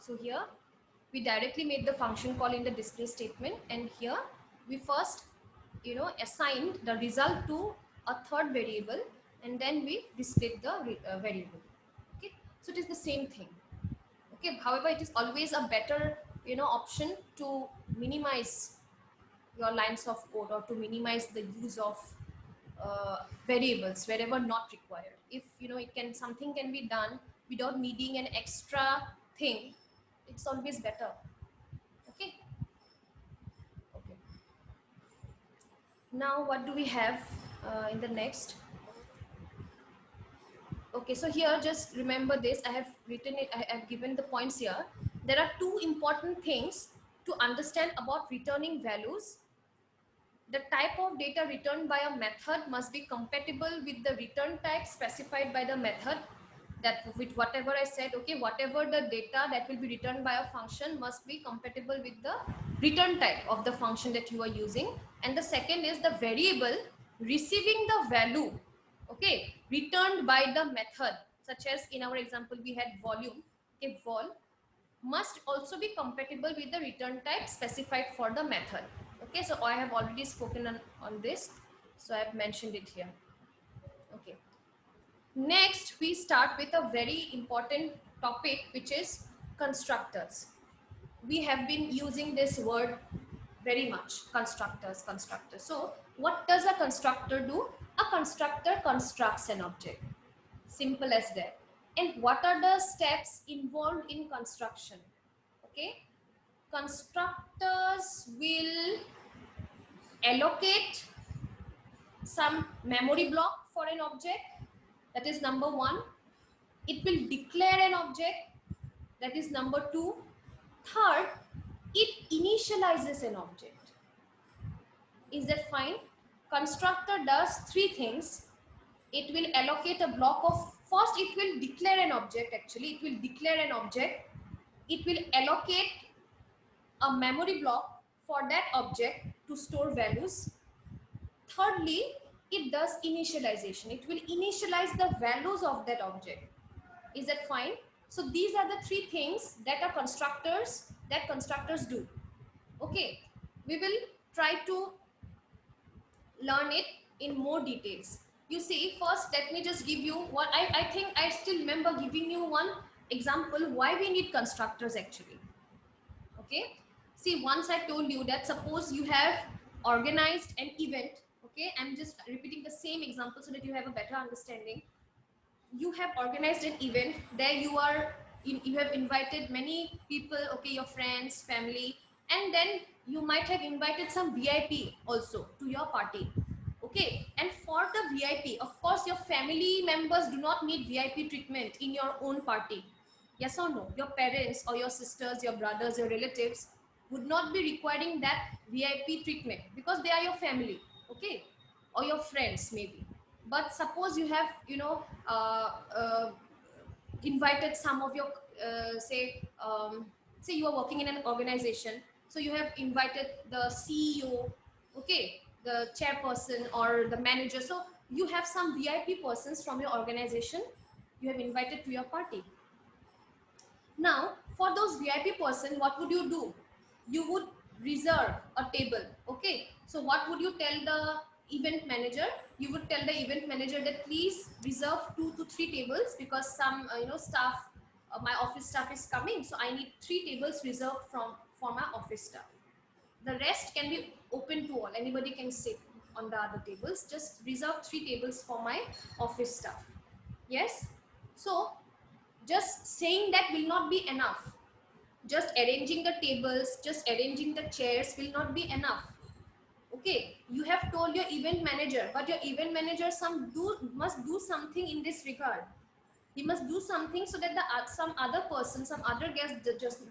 So here we directly made the function call in the display statement, and here we first assigned the result to a third variable, and then we displayed the variable. Okay, so it is the same thing. Okay, however, it is always a better option to minimize your lines of code, or to minimize the use of variables wherever not required. If something can be done without needing an extra thing, it's always better. Okay. Okay, now what do we have in the next? Okay, so here just remember this, I have written it, I have given the points here. There are two important things to understand about returning values. The type of data returned by a method must be compatible with the return type specified by the method. That with whatever I said, okay, whatever the data that will be returned by a function must be compatible with the return type of the function that you are using. And the second is the variable receiving the value, okay, returned by the method, such as in our example we had volume, okay, vol, must also be compatible with the return type specified for the method. Okay, so I have already spoken on this, so I have mentioned it here. Okay, next we start with a very important topic, which is constructors. We have been using this word very much, constructors. So what does a constructor do? A constructor constructs an object, simple as that. And what are the steps involved in construction? Okay, constructors will allocate some memory block for an object, that is number one. It will declare an object, that is number two. Third, it initializes an object. Is that fine? Constructor does three things. It will allocate a block of, first it will declare an object, actually it will declare an object. It will allocate a memory block for that object to store values. Thirdly, it does initialization. It will initialize the values of that object. Is that fine? So these are the three things that are constructors do. Okay, we will try to learn it in more details. You see, first let me just give you what I think I still remember giving you one example why we need constructors actually. Okay, see, once I told you that suppose you have organized an event. Okay, I'm just repeating the same example so that you have a better understanding. You have organized an event, there you are you have invited many people, okay, your friends, family, and then you might have invited some VIP also to your party. Okay, and for the VIP, of course your family members do not need VIP treatment in your own party. Yes or no? Your parents or your sisters, your brothers, your relatives would not be requiring that VIP treatment because they are your family. Okay, or your friends maybe. But suppose you have invited some of your say you are working in an organization, so you have invited the CEO, okay, the chairperson or the manager. So you have some VIP persons from your organization you have invited to your party. Now for those VIP person, what would you do? You would reserve a table. Okay, so what would you tell the event manager? You would tell the event manager that please reserve 2 to 3 tables because some staff, my office staff is coming, so I need 3 tables reserved for my office staff. The rest can be open to all, anybody can sit on the other tables. Just reserve 3 tables for my office staff. Yes, so just saying that will not be enough. Just arranging the tables, just arranging the chairs will not be enough. Okay, you have told your event manager, but your event manager must do something in this regard. He must do something so that some other person, some other guest just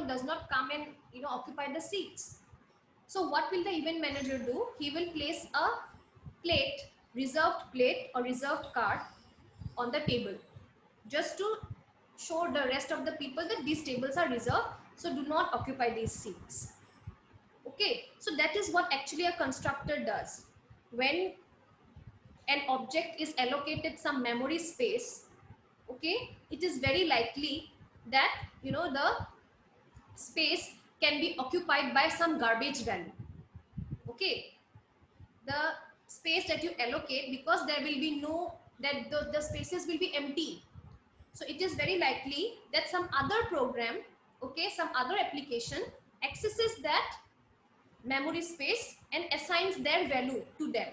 does not come and occupy the seats. So what will the event manager do? He will place a plate, reserved plate or reserved card on the table, just to show the rest of the people that these tables are reserved, so do not occupy these seats. Okay, so that is what actually a constructor does. When an object is allocated some memory space, okay, it is very likely that the space can be occupied by some garbage value. Okay, the space that you allocate, because there will be no, that the spaces will be empty. So it is very likely that some other program, okay, some other application accesses that memory space and assigns their value to them.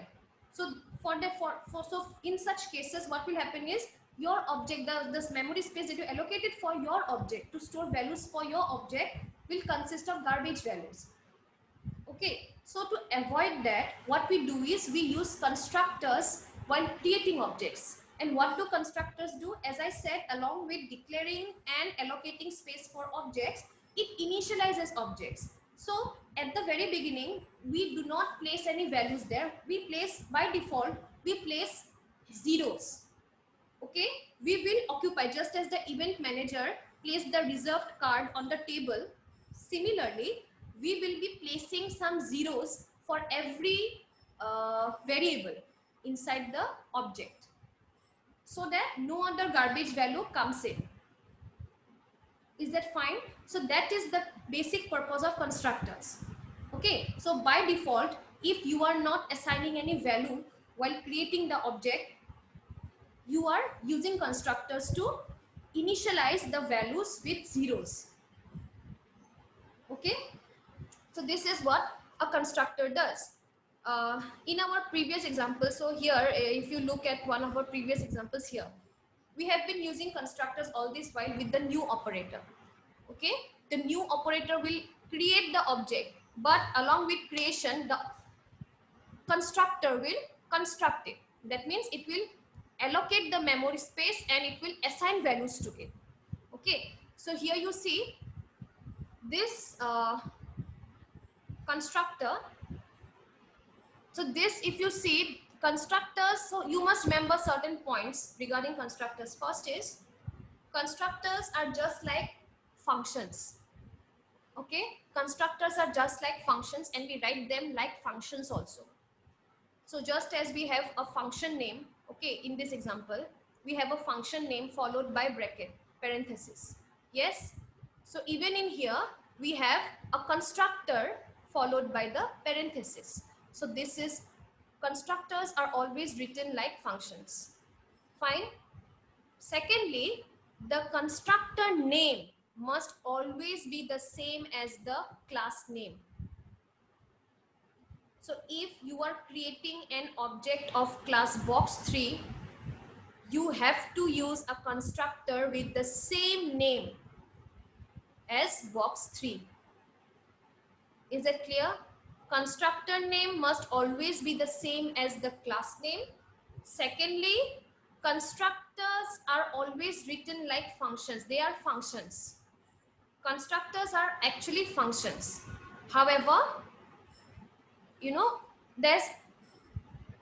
So so in such cases, what will happen is your object, this memory space that you allocated for your object to store values for your object will consist of garbage values. Okay, so to avoid that, what we do is we use constructors while creating objects. And what do constructors do? As I said, along with declaring and allocating space for objects, it initializes objects. So at the very beginning, we do not place any values there. We place, by default, we place zeros. Okay, we will occupy, just as the event manager placed the reserved card on the table. Similarly, we will be placing some zeros for every variable inside the object, so that no other garbage value comes in. Is that fine? So that is the basic purpose of constructors. Okay, so by default, if you are not assigning any value while creating the object, you are using constructors to initialize the values with zeros. Okay, so this is what a constructor does. In our previous example, so here, if you look at one of our previous examples here, we have been using constructors all this while with the new operator. Okay, the new operator will create the object, but along with creation, the constructor will construct it. That means it will allocate the memory space and it will assign values to it. Okay, so here you see this constructor. So this, if you see constructors, so you must remember certain points regarding constructors. First is, constructors are just like functions. Okay, constructors are just like functions, and we write them like functions also. So just as we have a function name, okay, in this example, we have a function name followed by bracket, parenthesis. Yes. So even in here, we have a constructor followed by the parenthesis. So this is, constructors are always written like functions. Fine. Secondly, the constructor name must always be the same as the class name. So if you are creating an object of class box3, you have to use a constructor with the same name as box3. Is that clear? Constructor name must always be the same as the class name. Secondly, constructors are always written like functions. They are functions. Constructors are actually functions. However, you know, there's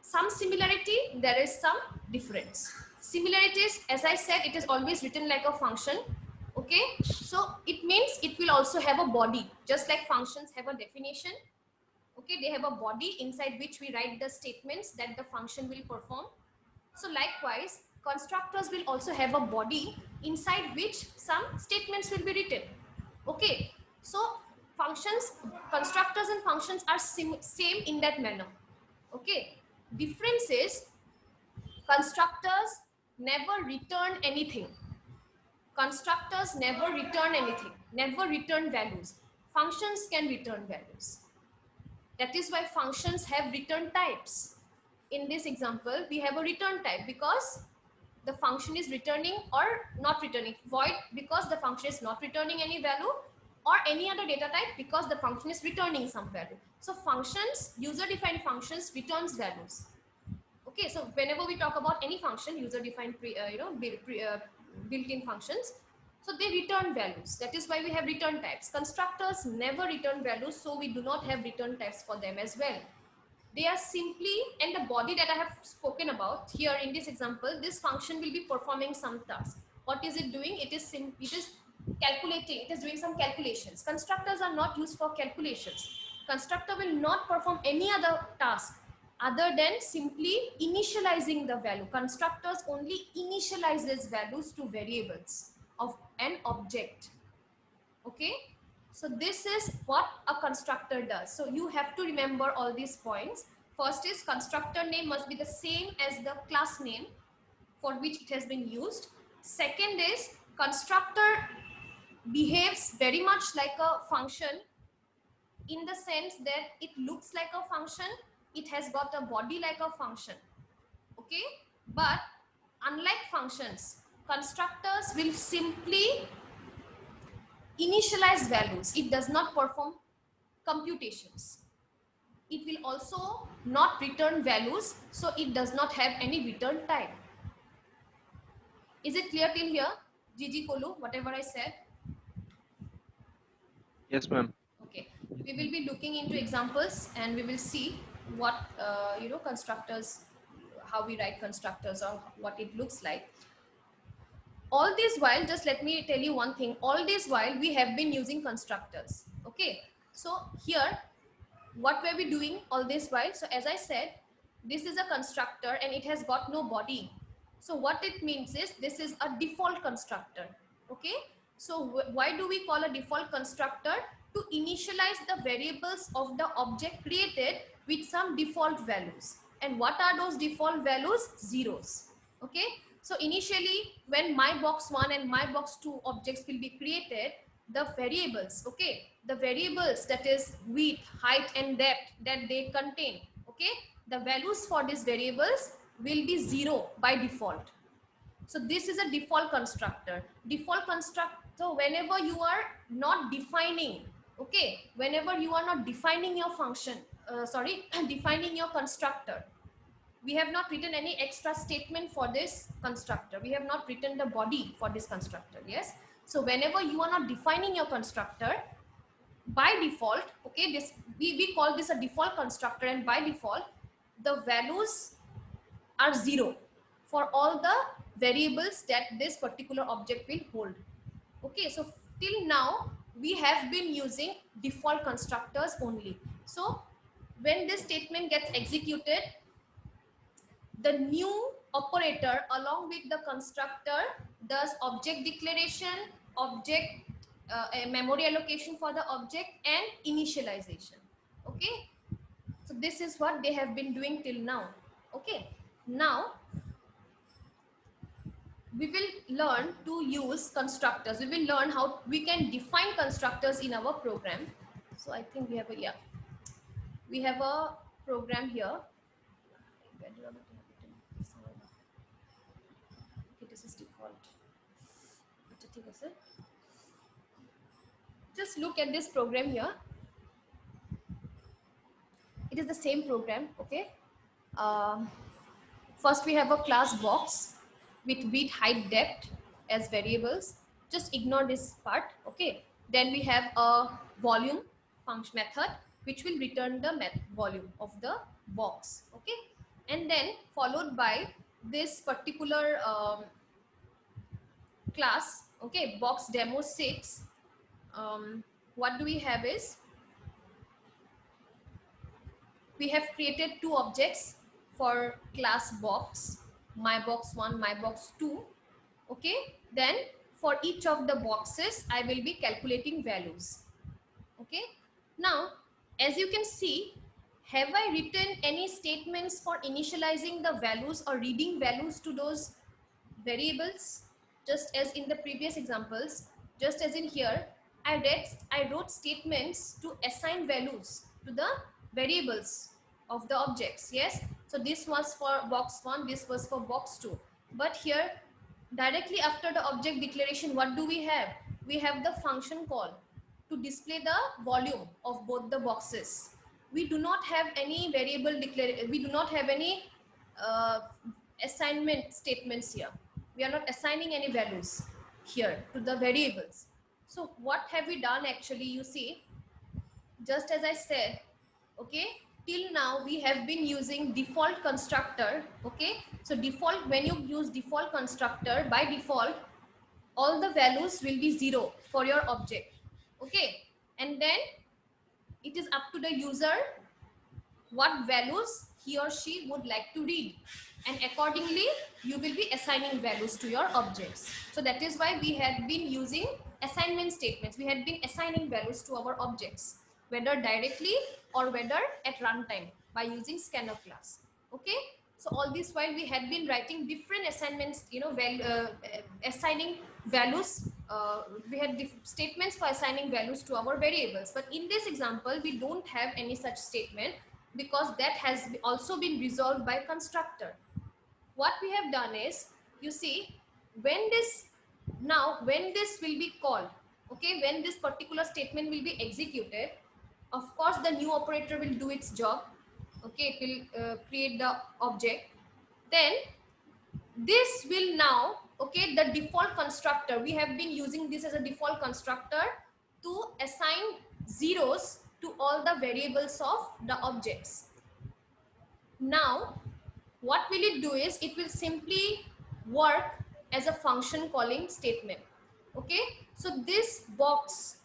some similarity, there is some difference. Similarities, as I said, it is always written like a function. Okay, so it means it will also have a body, just like functions have a definition. Okay, they have a body inside which we write the statements that the function will perform. So likewise, constructors will also have a body inside which some statements will be written. Okay, so functions, constructors and functions are same in that manner. Okay, difference is, constructors never return anything. Constructors never return anything, never return values. Functions can return values. That is why functions have return types. In this example, we have a return type because the function is returning or not returning. Void because the function is not returning any value, or any other data type because the function is returning some value. So functions, user-defined functions returns values. Okay, so whenever we talk about any function, user-defined built-in functions, so they return values. That is why we have return types. Constructors never return values, so we do not have return types for them as well. They are simply, and the body that I have spoken about here in this example, this function will be performing some task. What is it doing? It is calculating, it is doing some calculations. Constructors are not used for calculations. Constructor will not perform any other task other than simply initializing the value. Constructors only initializes values to variables of an object. Okay, So this is what a constructor does. So you have to remember all these points. First is constructor name must be the same as the class name for which it has been used. Second is constructor behaves very much like a function in the sense that it looks like a function, it has got a body like a function. Okay, but unlike functions, constructors will simply initialize values. It does not perform computations. It will also not return values, so it does not have any return type. Is it clear till here, Gigi, Kolu, whatever I said? Yes, ma'am. Okay, we will be looking into examples and we will see what constructors, how we write constructors or what it looks like. All this while, just let me tell you one thing, all this while we have been using constructors. Okay, so here what were we doing all this while? So as I said, this is a constructor and it has got no body. So what it means is this is a default constructor. Okay, so why do we call a default constructor? To initialize the variables of the object created with some default values. And what are those default values? Zeros. Okay, so initially when my box 1 and my box 2 objects will be created, the variables, okay, the variables, that is width, height and depth that they contain, okay, the values for these variables will be 0 by default. So this is a default constructor. Default constructor, so whenever you are not defining, okay, whenever you are not defining your function, defining your constructor, we have not written any extra statement for this constructor. We have not written the body for this constructor. Yes. So whenever you are not defining your constructor, by default, okay, this we call this a default constructor, and by default the values are 0 for all the variables that this particular object will hold. Okay, so till now we have been using default constructors only. So when this statement gets executed, the new operator along with the constructor does object declaration, object a memory allocation for the object, and initialization. Okay, so this is what they have been doing till now. Okay, now we will learn to use constructors. We will learn how we can define constructors in our program. So I think we have a, yeah, we have a program here. Okay, this is default. Just look at this program here. It is the same program. Okay, first we have a class box with width, height, depth as variables. Just ignore this part. Okay, then we have a volume function method which will return the volume of the box. Okay, and then followed by this particular class, okay, box demo 6. What do we have is, we have created two objects for class box, my box 1, my box 2. Okay, then for each of the boxes I will be calculating values. Okay, now as you can see, have I written any statements for initializing the values or reading values to those variables? Just as in the previous examples, just as in here, I wrote statements to assign values to the variables of the objects. Yes, so this was for box 1, this was for box 2. But here, directly after the object declaration, what do we have? We have the function call to display the volume of both the boxes. We do not have any variable declaration, we do not have any assignment statements here. We are not assigning any values here to the variables. So what have we done actually? You see, just as I said, okay, till now we have been using default constructor. Okay, so default, when you use default constructor, by default all the values will be 0 for your object. Okay, and then it is up to the user what values he or she would like to read. and accordingly you will be assigning values to your objects. So that is why we had been using assignment statements. We had been assigning values to our objects, whether directly or whether at runtime by using scanner class. Okay, so all this while we had been writing different assignments, assigning values. We had statements for assigning values to our variables, but in this example we don't have any such statement because that has also been resolved by constructor. What we have done is, you see, when this when this will be called, okay, when this particular statement will be executed, of course the new operator will do its job. Okay, it will create the object. Then this will now, okay, the default constructor, we have been using this as a default constructor to assign zeros to all the variables of the objects. Now what will it do is, it will simply work as a function calling statement. Okay, so this box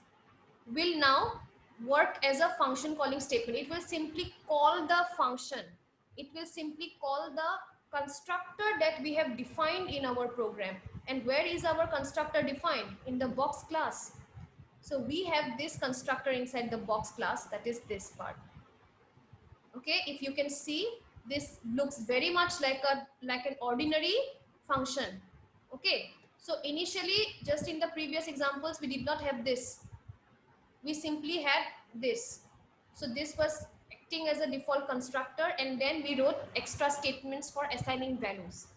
will now work as a function calling statement. It will simply call the function, it will simply call the constructor that we have defined in our program. And where is our constructor defined? In the box class. So we have this constructor inside the box class, that is this part. Okay, if you can see, this looks very much like an ordinary function. Okay, so initially, just in the previous examples, we did not have this, we simply had this. So this was acting as a default constructor, and then we wrote extra statements for assigning values.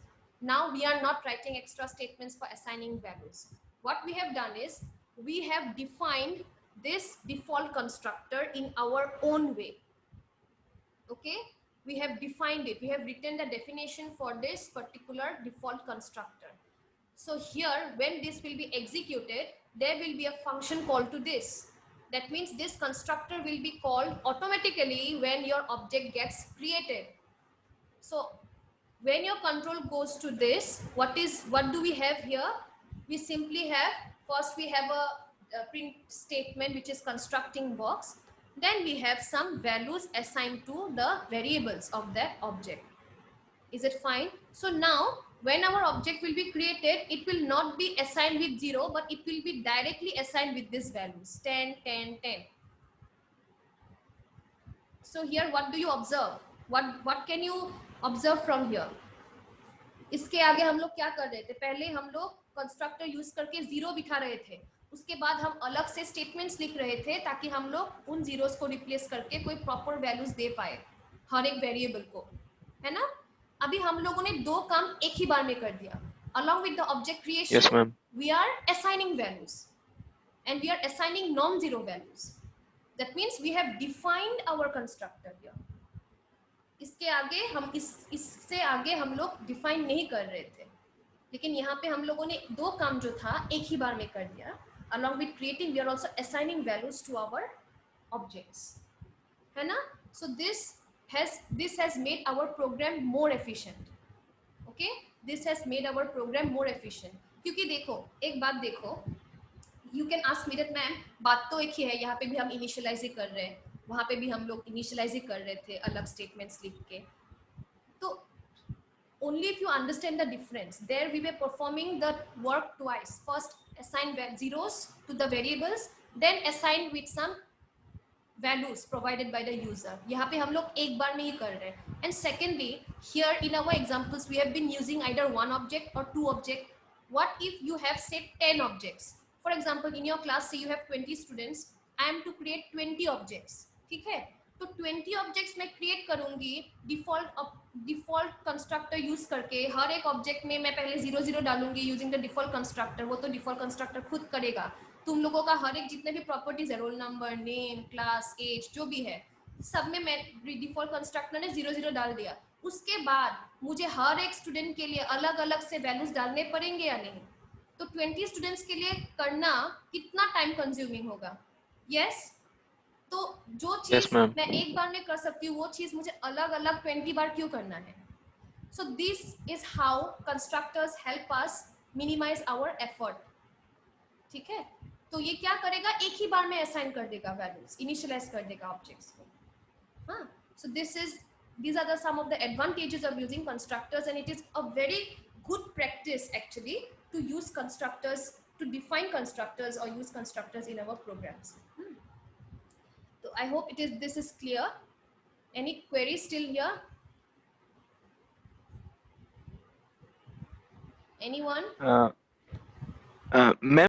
Now we are not writing extra statements for assigning values. What we have done is, we have defined this default constructor in our own way. Okay, we have defined it, we have written the definition for this particular default constructor. So here, when this will be executed, there will be a function called to this. That means this constructor will be called automatically when your object gets created. So when your control goes to this, what do we have here? We simply have, first we have a print statement which is constructing box. Then we have some values assigned to the variables of that object. Is it fine? So now when our object will be created, it will not be assigned with 0, but it will be directly assigned with these values 10, 10, 10. So here what do you observe? What can you observe from here? इसके आगे हम लोग क्या कर रहे थे? पहले हम लोग कंस्ट्रक्टर यूज करके 0 बिठा रहे थे, उसके बाद हम अलग से स्टेटमेंट्स लिख रहे थे ताकि हम लोग उन जीरोस को रिप्लेस करके कोई प्रॉपर वैल्यूज दे पाए हर एक वेरिएबल को, है ना? अभी हम लोगों ने दो काम एक ही बार में कर दिया. Along with the object creation, Yes, ma'am. we are assigning values and we are assigning non-zero values. That means we have defined our constructor here. इसके आगे हम इससे आगे हम लोग डिफाइन नहीं कर रहे थे, लेकिन यहाँ पे हम लोगों ने दो काम जो था एक ही बार में कर दिया. Along with creating, we are also assigning values to our objects, है ना? So this has made our program more efficient. Okay, this has made our program more efficient. क्योंकि देखो, एक बात देखो, you can ask me that ma'am बात तो एक ही है, यहाँ पे भी हम इनिशियलाइज ही कर रहे हैं, वहाँ पे भी हम लोग इनिशियलाइज ही कर रहे थे अलग स्टेटमेंट्स लिख के. तो only if you understand the difference, there we were performing the work twice. First assign zeros to the variables, then assign with some values provided by the user. यहाँ पे हम लोग एक बार में ही कर रहे हैं. And secondly, here in our examples we have been using either one object or two object. What if you have set 10 objects? For example, in your class, say you have 20 students, I am to create 20 objects. ठीक है? तो 20 objects मैं create करूंगी default constructor use करके. हर एक object में मैं पहले 0 0 डालूंगी यूजिंग द डिफॉल्ट कंस्ट्रक्टर. वो तो डिफॉल्ट कंस्ट्रक्टर खुद करेगा. तुम लोगों का हर एक जितने भी प्रॉपर्टीज है, roll number, name, class, age, जो भी है, सब में मैं डिफॉल्ट कंस्ट्रक्टर ने 0 0 डाल दिया. उसके बाद मुझे हर एक स्टूडेंट के लिए अलग अलग से वैल्यूज डालने पड़ेंगे या नहीं? तो 20 स्टूडेंट्स के लिए करना कितना टाइम कंज्यूमिंग होगा? यस. तो जो चीज मैं एक बार में कर सकती हूँ, वो चीज मुझे अलग अलग 20 बार क्यों करना है? So this is how constructors help us minimize our effort. ठीक है? तो ये क्या करेगा? एक ही बार में असाइन कर देगा वैल्यूज, इनिशियलाइज कर देगा ऑब्जेक्ट्स को. हाँ, सो this is these are some of the advantages of using constructors, and it is a very good practice actually to use constructors, to define constructors or use constructors in our programs. So I hope this is clear. Any queries still here? Anyone? Ma'am,